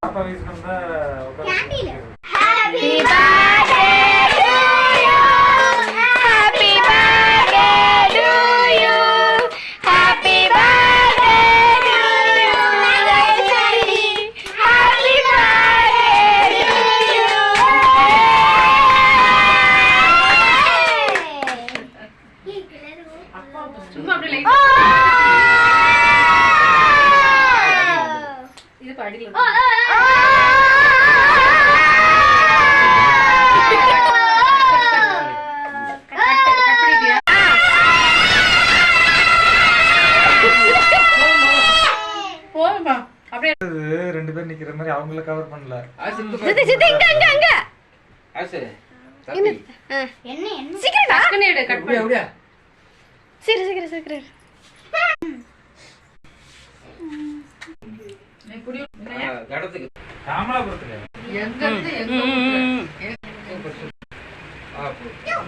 பாப்பா வயசு வந்தா happy birthday to you happy birthday to you happy birthday to you happy birthday to you சும்மா அப்படி light இது படில போமா அப்படியே ரெண்டு பேர் நிக்கிற மாதிரி அவங்கள கவர் பண்ணல. சித்தி சித்தி இங்க அங்க ஆசே என்ன சீக்கிரம்டா கட் எடு கட் பண்ணு அப்படியே சீக்கிரம் நீ குடி கடத்துக்கு காமலாபுரத்துல எங்க இருந்து எங்க